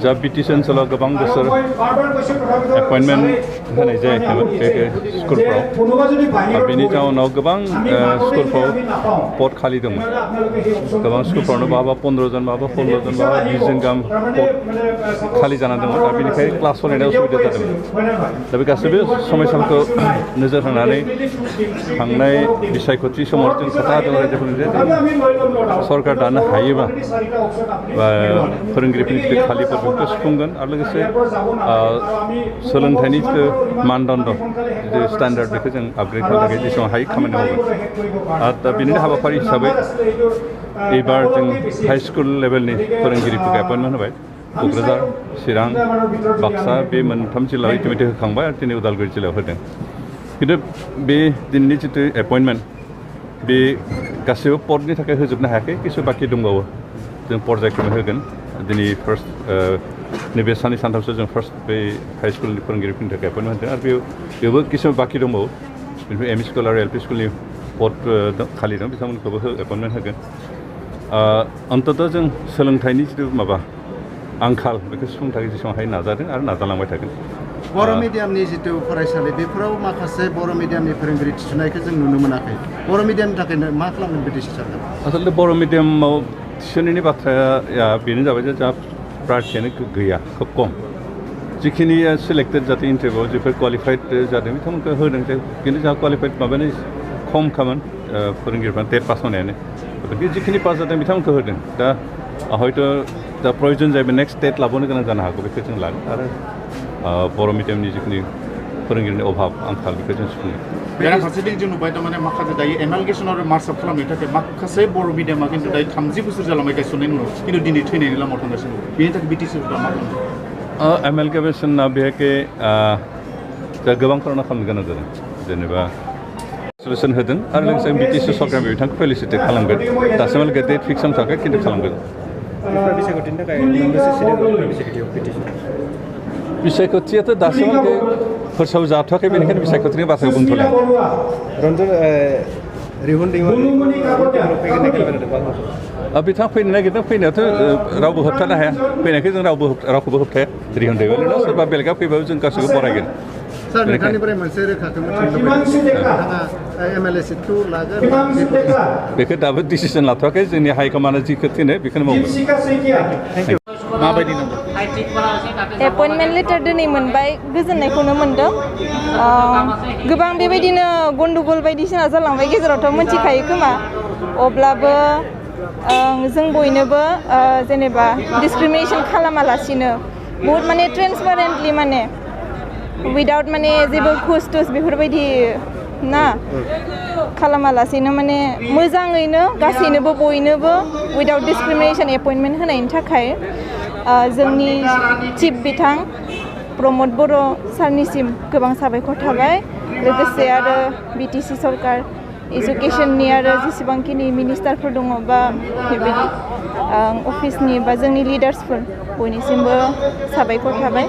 जब BTC ओनसोलाव गोबां बोसोर एपइन्टमेन्ट होनाय जायाखैमोन बे स्कुलफ्राव बेनि जाउनाव गोबां स्कुलफ्राव पद खालि दंमोन गोबां स्कुलफ्रावनो बहाबा 15 जन बहाबा 16 जन बहाबा 20 जन गाहाम पद खालि जाना दंमोन दा बेनिखायनो क्लास फरायनायाव उसुबिदा जादोंमोन दा बे गासैबो समस्याफोरखौ नोजोर होनानै थांनाय बिसायख'थि समाव जों खोथा होदों रायजोफोरनो सरकार दानो हायोबा बा फोरोंगिरिफोरनि खालिफोरखौ सुफुंगोन आरो लोगोसे सोलोंथाइनि मानदण्ड जितु स्टेन्डार्ड बेखौ जों आपग्रेड खालामनो थाखाय जेसेबां हायो खामानि मावगोन आरो दा बेनिनो हाबाफारि हिसाबै एबार जों हाई स्कुल लेभेलनि फोरोंगिरिफोरखौ एपइन्टमेन्ट होबाय क'क्राझार चिरां बाक्सा बे मोनथाम जिल्लायाव इतिमध्य होखांबाय आरो दिनै उदालगुरि जिल्लायाव होदों खिन्थु बे दिनैनि जितु एपइन्टमेन्ट बे गासैबो पदनि थाखाय होजोबनो हायाखै किसु बाखि दंबावो जों पर्यायक्रमै होगोन दिनै फार्स्ट नैबे साननै सानथामसो जों फार्स्ट बे हाई स्कुलनि फोरोंगिरिफोरनि थाखाय एपइन्टमेन्ट होदों आरो बेयावबो किसु बाखि दंबावो बेनिफ्राय एम इ स्कुल आरो LP स्कुलनि पद खालि दं बिथांमोनखौबो एपइन्टमेन्ट होगोन अन्ततः जों सोलोंथाइनि जितु माबा आंखाल बेखौ सुफुंनो थाखाय जेसेबां हायो नाजादों आरो नाजालांबाय थागोन बर' मिडियामनि जितु फरायसालि बेफोराव माखासे बर' मिडियामनि फोरोंगिरि थिसननायखौ जों नुनो मोनाखै बर' मिडियामनि थाखाय मा खालामगोन BTC सरकार आसलते बर' मिडियामाव थिसननायनि बाथ्राया बेनो जाबाय जे जोंहा प्रार्थीयानो गैया खोब खम जिखिनि सिलेक्टेड जाते इन्टारभिउआव जायफोर क्वालिफाइड जादों बिथांमोनखौ होदों खिन्थु जोंहा क्वालिफाइड माबानो खमखामोन फोरोंगिरिफ्रा टेट पास होनायानो जिखिनि पास जादों बिथांमोनखौ होदों दा हयथ' दा प्रयजन जायोबा नेक्स्ट टेट लाबोनो गोनां जानो हागौ बेखौ जों लागोन आरो बर' मिडियामनि जिखिनि फोरोंगिरिनि अभाब आंखाल बेखौ जों सुफुङो बेराफारसेथिं जों नुबाय थारमाने माखासे दायो एमालगेसन आरो मार्कआप खालामनो थाखाय माखासे बर' मिडियामा खिन्थु दायो 30 बोसोर जालांबाय गायसननायनि उनाव खिन्थु दिनै थैनायनि लामायाव थांगासिनो बेनि थाखाय BTC सरकार मा खालामो एमालगेसना बेहाय गोबां खार'ना खालामनो गोनां जादों जेनेबा सलुसन होदों आरो लोगोसे BTC सरकार बिथांखौ फेलिसिटेट खालामगोन दासिमहालागै डेट फिक्स खालामथ'वाखै खिन्थु खालामगोन बिसायख'थिनि थाखाय मोनबेसे बिसायख'थियाव BTC बिसायख'थियाथ' दासिमहालागै फोसाव जाथ'वाखै बेनिखायनो बिसायख'थिनि बाथ्राखौ बुंथ'ला रन्जन रिहुन दैमारि बिथाङा फैनो नागिरदों फैनायाथ' रावबो होबथानो हाया फैनायखौ जों रावखौबो होबथाया रिहुन दैमारिनाव सोरबा बेलेगा फैबाबो जों गासैबो बरायगोन सार नोंथांनिफ्राय मोनसे रोखाखौ मिथिनो नोंथाङा MLA सिटखौ लागोन बेखौ दाबो डिसिसन लाथ'वाखै जोंनि हाइकमान्डआ जिखौ थिनो बेखौनो मावगोन माबायदि एपइन्टमेन्ट लेटार दिनै मोनबाय गोजोननायखौनो मोनदों गोबां बेबायदिनो गन्डगल बायदिसिना जालांबाय गेजेरावथ' मिथिखायो खोमा अब्लाबो जों बयनोबो जेनेबा डिसक्रिमिनेसन खालामालासिनो बहुत माने ट्रेन्सपारेन्टलि माने उइदाउट माने जेबो घुस टुस बेफोरबायदि ना खालामालासिनो माने मोजाङैनो गासैनोबो बयनोबो उइदाउट डिसक्रिमिनेसन एपइन्टमेन्ट होनायनि थाखाय जोंनि चिफ बिथां प्रमद बर' सारनिसिम गोबां साबायखर थाबाय लोगोसे आरो BTC सरकार एजुकेशननि आरो जेसेबांखिनि मिनिस्टारफोर दङ बा बेबायदि अफिसनि बा जोंनि लिडार्सफोर बयनिसिमबो साबायखर थाबाय